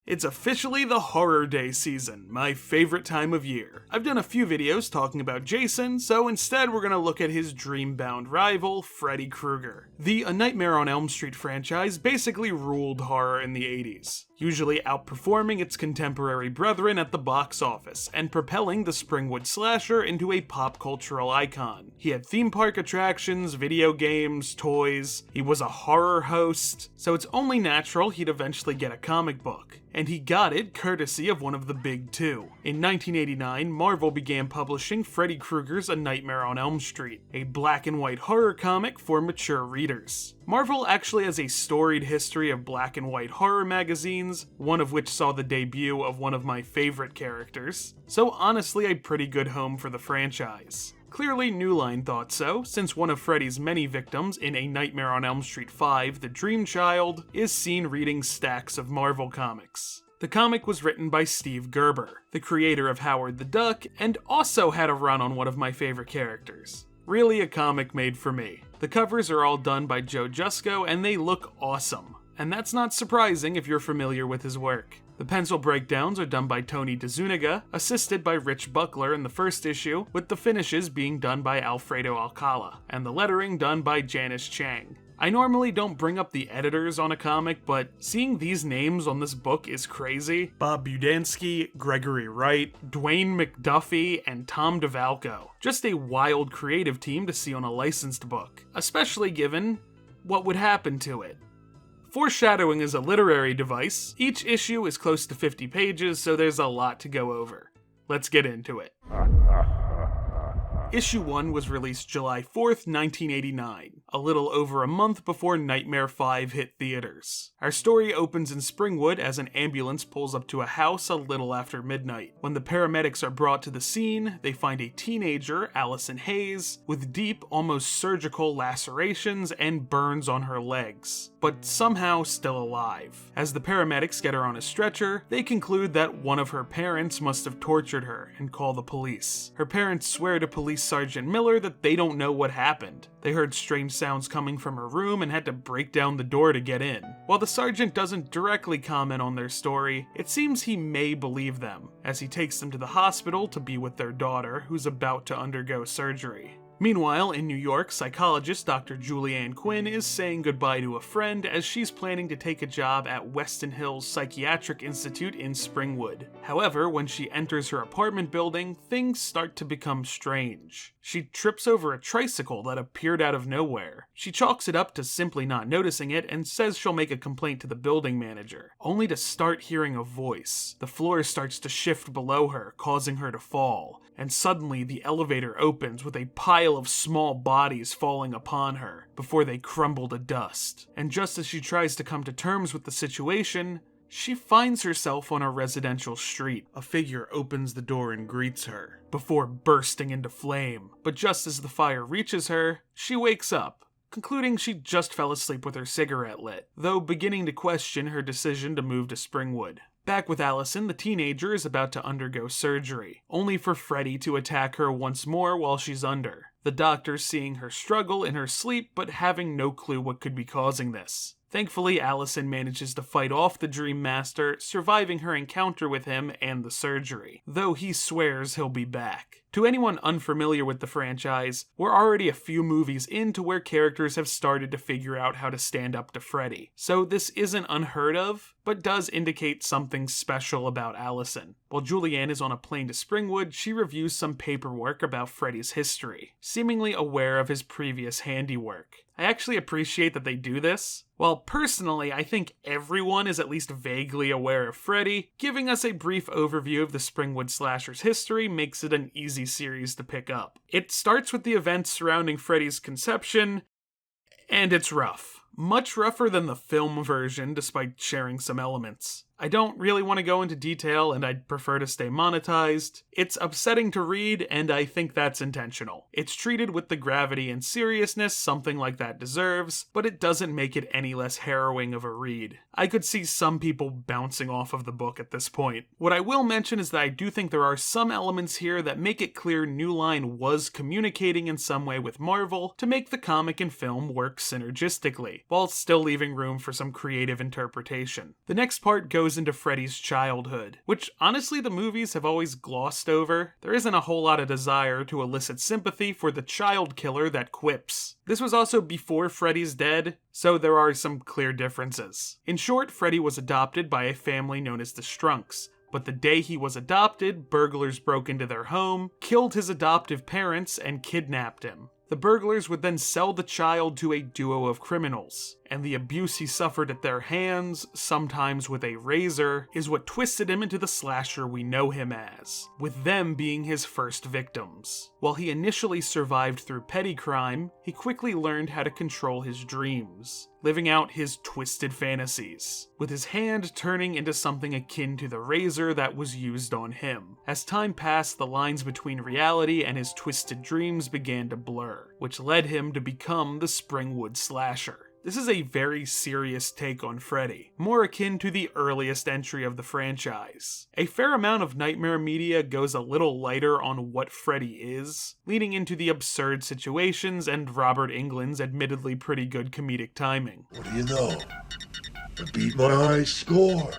It's officially the horror day season, my favorite time of year. I've done a few videos talking about Jason, so instead we're gonna look at his dream-bound rival, Freddy Krueger. The A Nightmare on Elm Street franchise basically ruled horror in the 80s, usually outperforming its contemporary brethren at the box office, and propelling the Springwood slasher into a pop cultural icon. He had theme park attractions, video games, toys, he was a horror host, so it's only natural he'd eventually get a comic book. And he got it courtesy of one of the big two. In 1989, Marvel began publishing Freddy Krueger's A Nightmare on Elm Street, a black and white horror comic for mature readers. Marvel actually has a storied history of black and white horror magazines, one of which saw the debut of one of my favorite characters, so honestly a pretty good home for the franchise. Clearly, New Line thought so, since one of Freddy's many victims in A Nightmare on Elm Street 5, The Dream Child, is seen reading stacks of Marvel comics. The comic was written by Steve Gerber, the creator of Howard the Duck, and also had a run on one of my favorite characters. Really a comic made for me. The covers are all done by Joe Jusko, and they look awesome. And that's not surprising if you're familiar with his work. The pencil breakdowns are done by Tony DeZuniga, assisted by Rich Buckler in the first issue, with the finishes being done by Alfredo Alcala, and the lettering done by Janice Chang. I normally don't bring up the editors on a comic, but seeing these names on this book is crazy. Bob Budansky, Gregory Wright, Dwayne McDuffie, and Tom DeValco. Just a wild creative team to see on a licensed book, especially given what would happen to it. Foreshadowing is a literary device. Each issue is close to 50 pages, so there's a lot to go over. Let's get into it. Issue 1 was released July 4th, 1989, a little over a month before Nightmare 5 hit theaters. Our story opens in Springwood as an ambulance pulls up to a house a little after midnight. When the paramedics are brought to the scene, they find a teenager, Allison Hayes, with deep, almost surgical lacerations and burns on her legs, but somehow still alive. As the paramedics get her on a stretcher, they conclude that one of her parents must have tortured her and call the police. Her parents swear to Police Sergeant Miller that they don't know what happened. They heard strange sounds coming from her room and had to break down the door to get in. While the sergeant doesn't directly comment on their story, it seems he may believe them, as he takes them to the hospital to be with their daughter, who's about to undergo surgery. Meanwhile, in New York, psychologist Dr. Julianne Quinn is saying goodbye to a friend as she's planning to take a job at Weston Hills Psychiatric Institute in Springwood. However, when she enters her apartment building, things start to become strange. She trips over a tricycle that appeared out of nowhere. She chalks it up to simply not noticing it and says she'll make a complaint to the building manager, only to start hearing a voice. The floor starts to shift below her, causing her to fall, and suddenly the elevator opens with a pile of small bodies falling upon her, before they crumble to dust. And just as she tries to come to terms with the situation, she finds herself on a residential street. A figure opens the door and greets her, before bursting into flame. But just as the fire reaches her, she wakes up, concluding she just fell asleep with her cigarette lit, though beginning to question her decision to move to Springwood. Back with Allison, the teenager is about to undergo surgery, only for Freddy to attack her once more while she's under. The doctor seeing her struggle in her sleep, but having no clue what could be causing this. Thankfully, Allison manages to fight off the Dream Master, surviving her encounter with him and the surgery, though he swears he'll be back. To anyone unfamiliar with the franchise, we're already a few movies into where characters have started to figure out how to stand up to Freddy, so this isn't unheard of, but does indicate something special about Allison. While Julianne is on a plane to Springwood, she reviews some paperwork about Freddy's history, seemingly aware of his previous handiwork. I actually appreciate that they do this. While personally, I think everyone is at least vaguely aware of Freddy, giving us a brief overview of the Springwood slasher's history makes it an easy series to pick up. It starts with the events surrounding Freddy's conception, and it's rough. Much rougher than the film version, despite sharing some elements. I don't really want to go into detail, and I'd prefer to stay monetized. It's upsetting to read, and I think that's intentional. It's treated with the gravity and seriousness something like that deserves, but it doesn't make it any less harrowing of a read. I could see some people bouncing off of the book at this point. What I will mention is that I do think there are some elements here that make it clear New Line was communicating in some way with Marvel to make the comic and film work synergistically, while still leaving room for some creative interpretation. The next part goes goes into Freddy's childhood, which honestly the movies have always glossed over. There isn't a whole lot of desire to elicit sympathy for the child killer that quips. This was also before Freddy's Dead, so there are some clear differences. In short, Freddy was adopted by a family known as the Strunks, but the day he was adopted, burglars broke into their home, killed his adoptive parents, and kidnapped him. The burglars would then sell the child to a duo of criminals, and the abuse he suffered at their hands, sometimes with a razor, is what twisted him into the slasher we know him as, with them being his first victims. While he initially survived through petty crime, he quickly learned how to control his dreams, living out his twisted fantasies, with his hand turning into something akin to the razor that was used on him. As time passed, the lines between reality and his twisted dreams began to blur, which led him to become the Springwood Slasher. This is a very serious take on Freddy, more akin to the earliest entry of the franchise. A fair amount of Nightmare media goes a little lighter on what Freddy is, leading into the absurd situations and Robert Englund's admittedly pretty good comedic timing. What do you know? I beat my high score.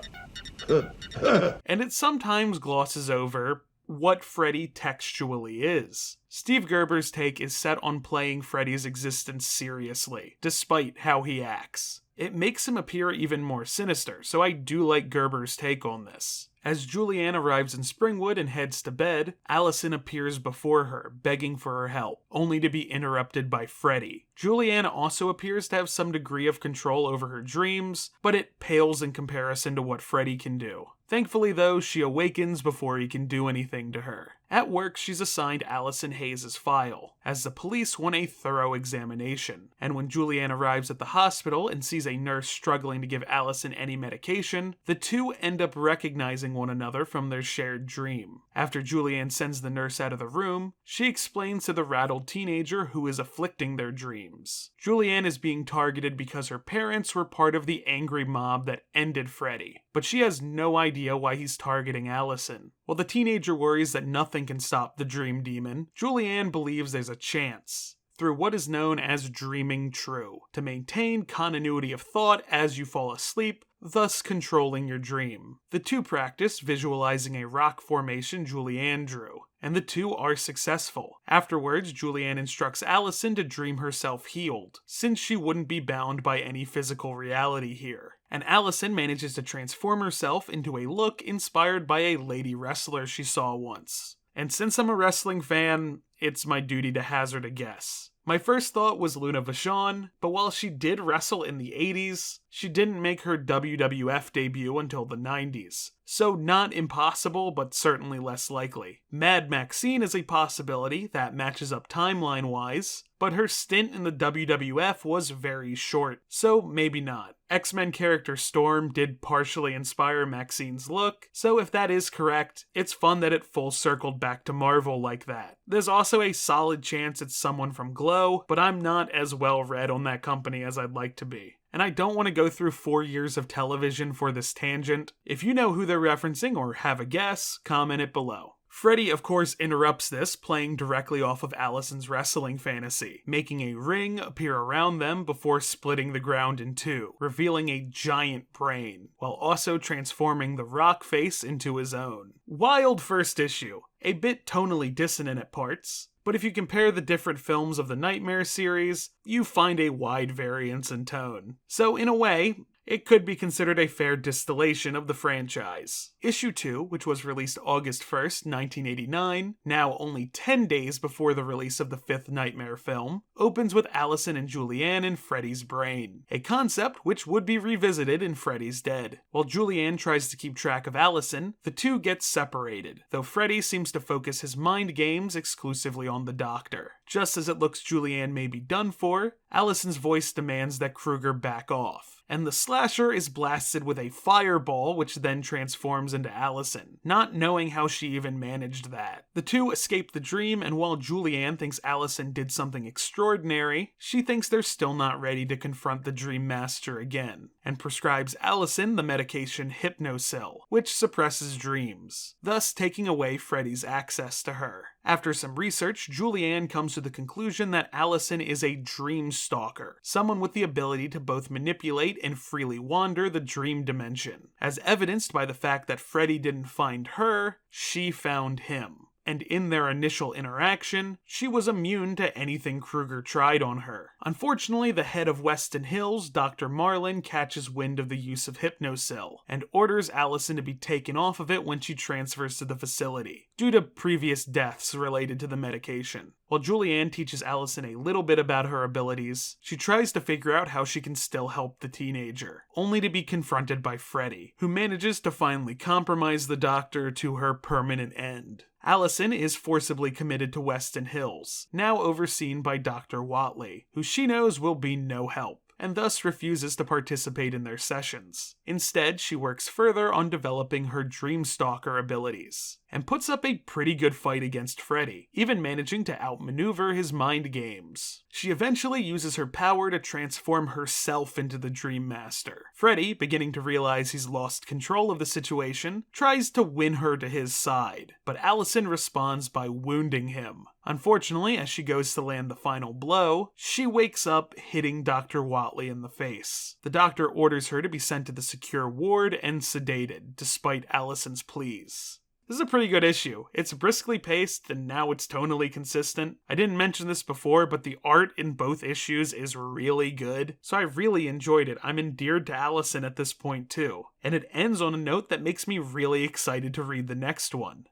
And it sometimes glosses over what Freddy textually is. Steve Gerber's take is set on playing Freddy's existence seriously, despite how he acts. It makes him appear even more sinister, so I do like Gerber's take on this. As Julianne arrives in Springwood and heads to bed, Allison appears before her, begging for her help, only to be interrupted by Freddy. Julianne also appears to have some degree of control over her dreams, but it pales in comparison to what Freddy can do. Thankfully though, she awakens before he can do anything to her. At work, she's assigned Allison Hayes' file, as the police want a thorough examination, and when Julianne arrives at the hospital and sees a nurse struggling to give Allison any medication, the two end up recognizing one another from their shared dream. After Julianne sends the nurse out of the room, she explains to the rattled teenager who is afflicting their dreams. Julianne is being targeted because her parents were part of the angry mob that ended Freddy, but she has no idea why he's targeting Allison. While the teenager worries that nothing can stop the dream demon, Julianne believes there's a chance, through what is known as dreaming true, to maintain continuity of thought as you fall asleep, thus controlling your dream. The two practice visualizing a rock formation Julianne drew, and the two are successful. Afterwards, Julianne instructs Allison to dream herself healed, since she wouldn't be bound by any physical reality here. And Allison manages to transform herself into a look inspired by a lady wrestler she saw once. And since I'm a wrestling fan, it's my duty to hazard a guess. My first thought was Luna Vachon, but while she did wrestle in the 80s, she didn't make her WWF debut until the 90s. So not impossible, but certainly less likely. Mad Maxine is a possibility that matches up timeline-wise, but her stint in the WWF was very short, so maybe not. X-Men character Storm did partially inspire Maxine's look, so if that is correct, it's fun that it full circled back to Marvel like that. There's also a solid chance it's someone from Glow, but I'm not as well read on that company as I'd like to be. And I don't want to go through 4 years of television for this tangent. If you know who they're referencing or have a guess, comment it below. Freddy, of course, interrupts this, playing directly off of Allison's wrestling fantasy, making a ring appear around them before splitting the ground in two, revealing a giant brain, while also transforming the rock face into his own. Wild first issue, a bit tonally dissonant at parts, but if you compare the different films of the Nightmare series, you find a wide variance in tone. So in a way, it could be considered a fair distillation of the franchise. Issue 2, which was released August 1st, 1989, now only 10 days before the release of the fifth Nightmare film, opens with Allison and Julianne in Freddy's brain, a concept which would be revisited in Freddy's Dead. While Julianne tries to keep track of Allison, the two get separated, though Freddy seems to focus his mind games exclusively on the Doctor. Just as it looks Julianne may be done for, Allison's voice demands that Krueger back off, and the slasher is blasted with a fireball which then transforms into Allison, not knowing how she even managed that. The two escape the dream, and while Julianne thinks Allison did something extraordinary, she thinks they're still not ready to confront the Dream Master again, and prescribes Allison the medication Hypnosil, which suppresses dreams, thus taking away Freddy's access to her. After some research, Julianne comes to the conclusion that Allison is a dream stalker, someone with the ability to both manipulate and freely wander the dream dimension, as evidenced by the fact that Freddy didn't find her, she found him. And in their initial interaction, she was immune to anything Kruger tried on her. Unfortunately, the head of Weston Hills, Dr. Marlin, catches wind of the use of Hypnosil, and orders Allison to be taken off of it when she transfers to the facility, due to previous deaths related to the medication. While Julianne teaches Allison a little bit about her abilities, she tries to figure out how she can still help the teenager, only to be confronted by Freddy, who manages to finally compromise the doctor to her permanent end. Allison is forcibly committed to Weston Hills, now overseen by Dr. Whatley, who she knows will be no help, and thus refuses to participate in their sessions. Instead, she works further on developing her Dreamstalker abilities, and puts up a pretty good fight against Freddy, even managing to outmaneuver his mind games. She eventually uses her power to transform herself into the Dream Master. Freddy, beginning to realize he's lost control of the situation, tries to win her to his side, but Allison responds by wounding him. Unfortunately, as she goes to land the final blow, she wakes up hitting Dr. Whatley in the face. The doctor orders her to be sent to the secure ward and sedated, despite Allison's pleas. This is a pretty good issue. It's briskly paced, and now it's tonally consistent. I didn't mention this before, but the art in both issues is really good, so I really enjoyed it. I'm endeared to Allison at this point too. And it ends on a note that makes me really excited to read the next one.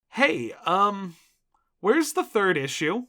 Hey, where's the third issue?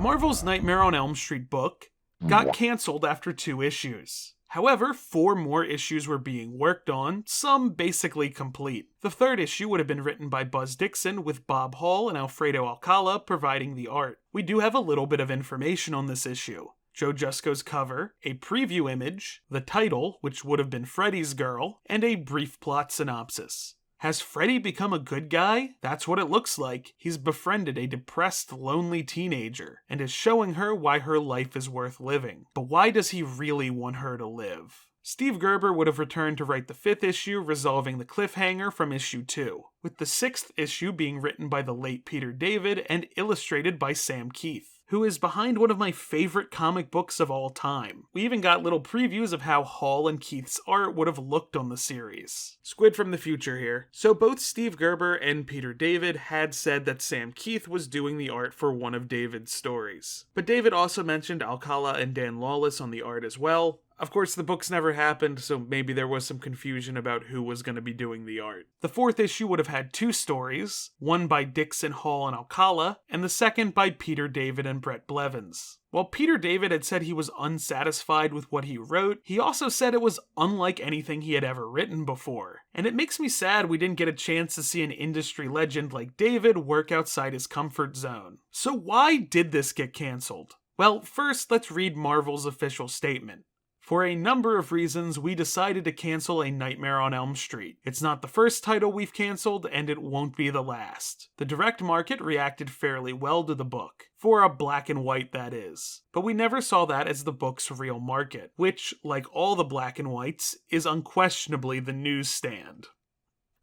Marvel's Nightmare on Elm Street book got canceled after 2 issues. However, 4 more issues were being worked on, some basically complete. The 3rd issue would have been written by Buzz Dixon, with Bob Hall and Alfredo Alcala providing the art. We do have a little bit of information on this issue. Joe Jusko's cover, a preview image, the title, which would have been Freddy's Girl, and a brief plot synopsis. Has Freddy become a good guy? That's what it looks like. He's befriended a depressed, lonely teenager, and is showing her why her life is worth living. But why does he really want her to live? Steve Gerber would have returned to write the 5th issue, resolving the cliffhanger from issue 2, with the 6th issue being written by the late Peter David and illustrated by Sam Keith, who is behind one of my favorite comic books of all time. We even got little previews of how Hall and Keith's art would have looked on the series. Squid from the future here. So both Steve Gerber and Peter David had said that Sam Keith was doing the art for one of David's stories. But David also mentioned Alcala and Dan Lawless on the art as well. Of course, the books never happened, so maybe there was some confusion about who was going to be doing the art. The 4th issue would have had 2 stories, one by Dixon, Hall, and Alcala, and the second by Peter David and Brett Blevins. While Peter David had said he was unsatisfied with what he wrote, he also said it was unlike anything he had ever written before. And it makes me sad we didn't get a chance to see an industry legend like David work outside his comfort zone. So why did this get canceled? Well, first, let's read Marvel's official statement. For a number of reasons, we decided to cancel A Nightmare on Elm Street. It's not the first title we've canceled, and it won't be the last. The direct market reacted fairly well to the book. For a black and white, that is. But we never saw that as the book's real market, which, like all the black and whites, is unquestionably the newsstand.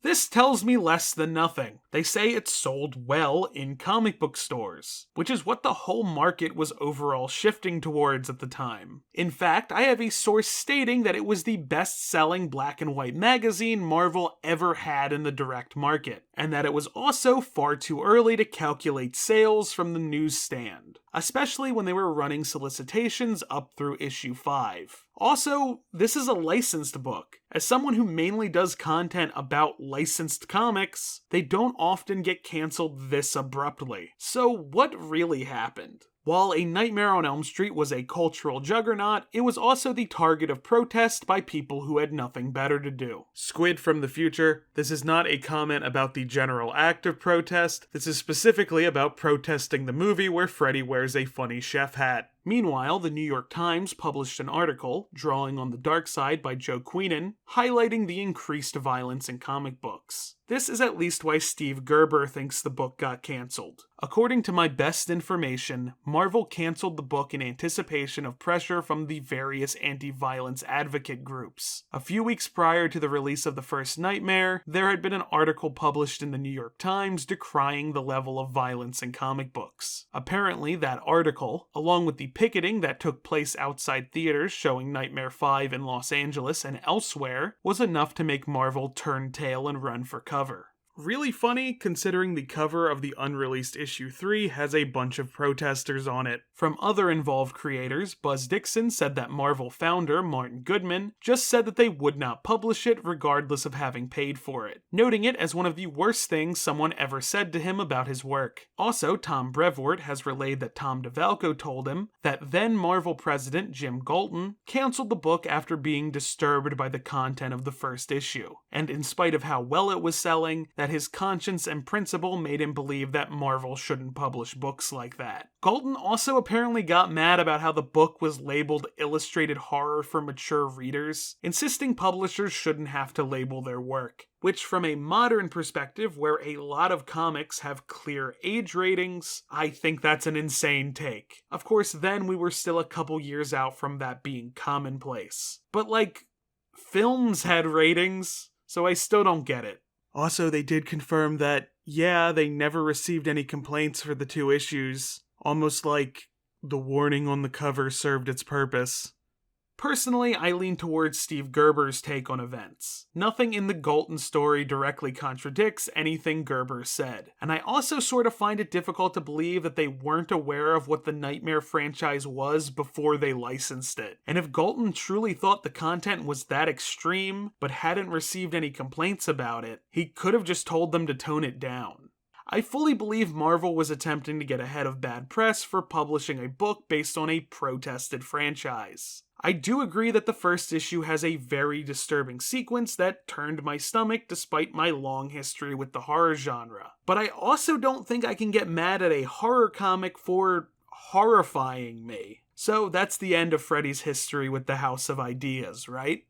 This tells me less than nothing. They say it sold well in comic book stores, which is what the whole market was overall shifting towards at the time. In fact, I have a source stating that it was the best-selling black and white magazine Marvel ever had in the direct market, and that it was also far too early to calculate sales from the newsstand, especially when they were running solicitations up through issue 5. Also, this is a licensed book. As someone who mainly does content about licensed comics, they don't often get canceled this abruptly. So what really happened? While A Nightmare on Elm Street was a cultural juggernaut, it was also the target of protest by people who had nothing better to do. Squid from the future, this is not a comment about the general act of protest, this is specifically about protesting the movie where Freddy wears a funny chef hat. Meanwhile, the New York Times published an article, Drawing on the Dark Side by Joe Queenan, highlighting the increased violence in comic books. This is at least why Steve Gerber thinks the book got cancelled. According to my best information, Marvel cancelled the book in anticipation of pressure from the various anti-violence advocate groups. A few weeks prior to the release of the first Nightmare, there had been an article published in the New York Times decrying the level of violence in comic books. Apparently, that article, along with the picketing that took place outside theaters showing Nightmare 5 in Los Angeles and elsewhere, was enough to make Marvel turn tail and run for cover. Really funny, considering the cover of the unreleased issue 3 has a bunch of protesters on it. From other involved creators, Buzz Dixon said that Marvel founder Martin Goodman just said that they would not publish it regardless of having paid for it, noting it as one of the worst things someone ever said to him about his work. Also, Tom Brevoort has relayed that Tom DeValco told him that then Marvel president Jim Galton canceled the book after being disturbed by the content of the first issue, and in spite of how well it was selling, that his conscience and principle made him believe that Marvel shouldn't publish books like that. Galton also apparently got mad about how the book was labeled illustrated horror for mature readers, insisting publishers shouldn't have to label their work. Which, from a modern perspective, where a lot of comics have clear age ratings, I think that's an insane take. Of course, then we were still a couple years out from that being commonplace. But films had ratings, so I still don't get it. Also, they did confirm that, yeah, they never received any complaints for the 2 issues, almost like the warning on the cover served its purpose. Personally, I lean towards Steve Gerber's take on events. Nothing in the Galton story directly contradicts anything Gerber said, and I also sort of find it difficult to believe that they weren't aware of what the Nightmare franchise was before they licensed it. And if Galton truly thought the content was that extreme, but hadn't received any complaints about it, he could have just told them to tone it down. I fully believe Marvel was attempting to get ahead of bad press for publishing a book based on a protested franchise. I do agree that the first issue has a very disturbing sequence that turned my stomach despite my long history with the horror genre. But I also don't think I can get mad at a horror comic for horrifying me. So that's the end of Freddy's history with the House of Ideas, right?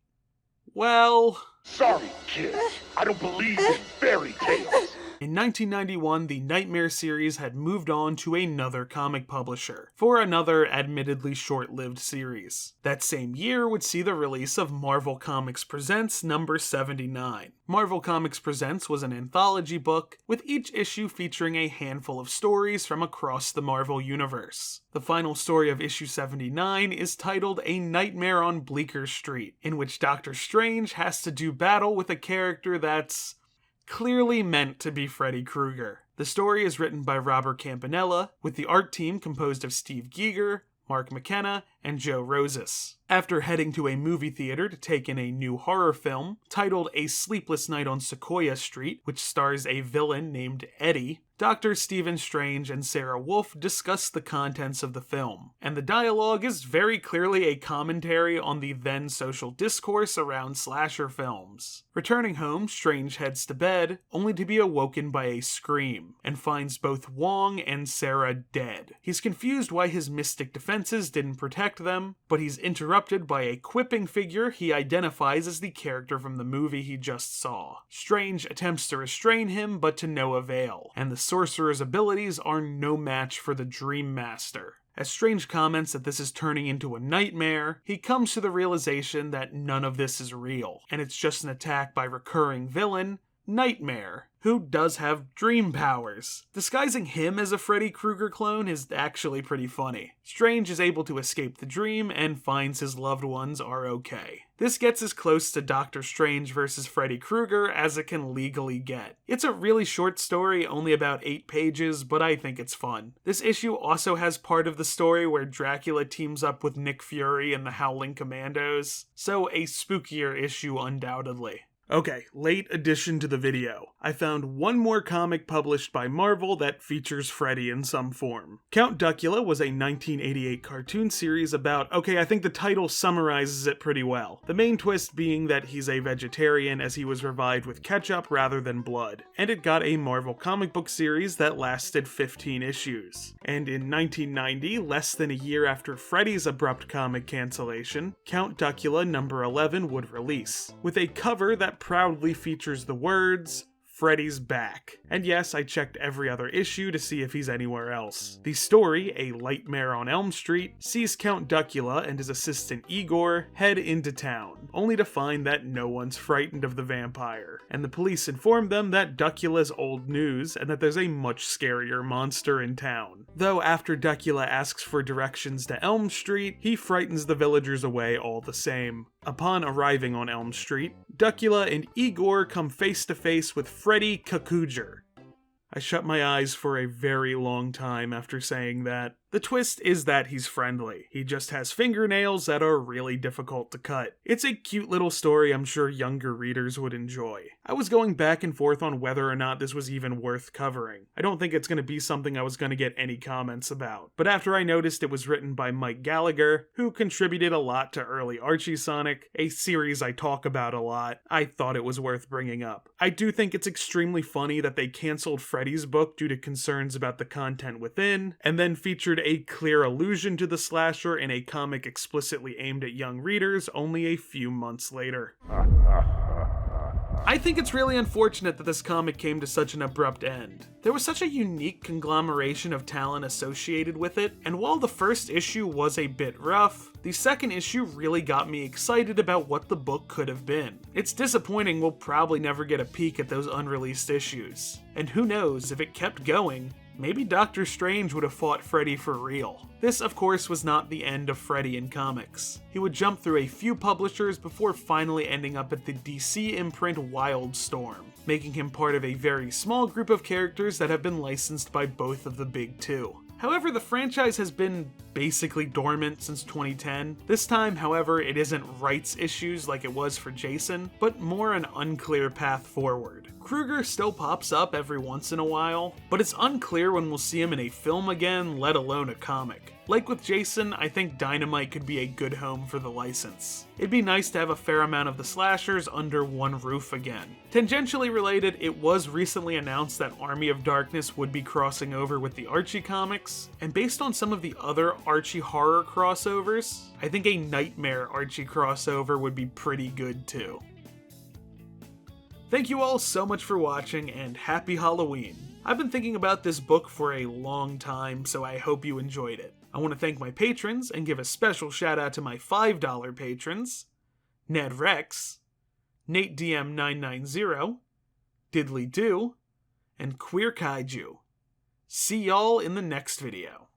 Well... Sorry, kid. I don't believe in fairy tales. In 1991, the Nightmare series had moved on to another comic publisher, for another admittedly short-lived series. That same year would see the release of Marvel Comics Presents number 79. Marvel Comics Presents was an anthology book, with each issue featuring a handful of stories from across the Marvel universe. The final story of issue 79 is titled A Nightmare on Bleecker Street, in which Doctor Strange has to do battle with a character that's clearly meant to be Freddy Krueger. The story is written by Robert Campanella, with the art team composed of Steve Giger, Mark McKenna, and Joe Rosas. After heading to a movie theater to take in a new horror film, titled A Sleepless Night on Sequoia Street, which stars a villain named Eddie, Dr. Stephen Strange and Sarah Wolf discuss the contents of the film, and the dialogue is very clearly a commentary on the then social discourse around slasher films. Returning home, Strange heads to bed, only to be awoken by a scream, and finds both Wong and Sarah dead. He's confused why his mystic defenses didn't protect them, but he's interrupted by a quipping figure he identifies as the character from the movie he just saw. Strange attempts to restrain him, but to no avail, and the sorcerer's abilities are no match for the Dream Master. As Strange comments that this is turning into a nightmare, he comes to the realization that none of this is real, and it's just an attack by recurring villain, Nightmare, who does have dream powers. Disguising him as a Freddy Krueger clone is actually pretty funny. Strange is able to escape the dream and finds his loved ones are okay. This gets as close to Doctor Strange vs. Freddy Krueger as it can legally get. It's a really short story, only about 8 pages, but I think it's fun. This issue also has part of the story where Dracula teams up with Nick Fury and the Howling Commandos, so a spookier issue undoubtedly. Okay, late addition to the video. I found one more comic published by Marvel that features Freddy in some form. Count Duckula was a 1988 cartoon series about, okay, I think the title summarizes it pretty well. The main twist being that he's a vegetarian as he was revived with ketchup rather than blood. And it got a Marvel comic book series that lasted 15 issues. And in 1990, less than a year after Freddy's abrupt comic cancellation, Count Duckula number 11 would release, with a cover that proudly features the words, "Freddy's back." And yes, I checked every other issue to see if he's anywhere else. The story, A Nightmare on Elm Street, sees Count Duckula and his assistant Igor head into town, only to find that no one's frightened of the vampire, and the police inform them that Duckula's old news and that there's a much scarier monster in town. Though after Duckula asks for directions to Elm Street, he frightens the villagers away all the same. Upon arriving on Elm Street, Duckula and Igor come face to face with Freddy Krueger. I shut my eyes for a very long time after saying that. The twist is that he's friendly. He just has fingernails that are really difficult to cut. It's a cute little story I'm sure younger readers would enjoy. I was going back and forth on whether or not this was even worth covering. I don't think it's going to be something I was going to get any comments about. But after I noticed it was written by Mike Gallagher, who contributed a lot to early Archie Sonic, a series I talk about a lot, I thought it was worth bringing up. I do think it's extremely funny that they canceled Freddy's book due to concerns about the content within, and then featured a clear allusion to the slasher in a comic explicitly aimed at young readers only a few months later. I think it's really unfortunate that this comic came to such an abrupt end. There was such a unique conglomeration of talent associated with it, and while the first issue was a bit rough, the second issue really got me excited about what the book could have been. It's disappointing we'll probably never get a peek at those unreleased issues. And who knows, if it kept going, maybe Doctor Strange would have fought Freddy for real. This, of course, was not the end of Freddy in comics. He would jump through a few publishers before finally ending up at the DC imprint Wildstorm, making him part of a very small group of characters that have been licensed by both of the big two. However, the franchise has been basically dormant since 2010. This time, however, it isn't rights issues like it was for Jason, but more an unclear path forward. Krueger still pops up every once in a while, but it's unclear when we'll see him in a film again, let alone a comic. Like with Jason, I think Dynamite could be a good home for the license. It'd be nice to have a fair amount of the slashers under one roof again. Tangentially related, it was recently announced that Army of Darkness would be crossing over with the Archie comics, and based on some of the other Archie horror crossovers, I think a Nightmare Archie crossover would be pretty good too. Thank you all so much for watching, and happy Halloween! I've been thinking about this book for a long time, so I hope you enjoyed it. I want to thank my patrons and give a special shout out to my $5 patrons, Ned Rex, Nate DM990, Diddly Do, and Queer Kaiju. See y'all in the next video.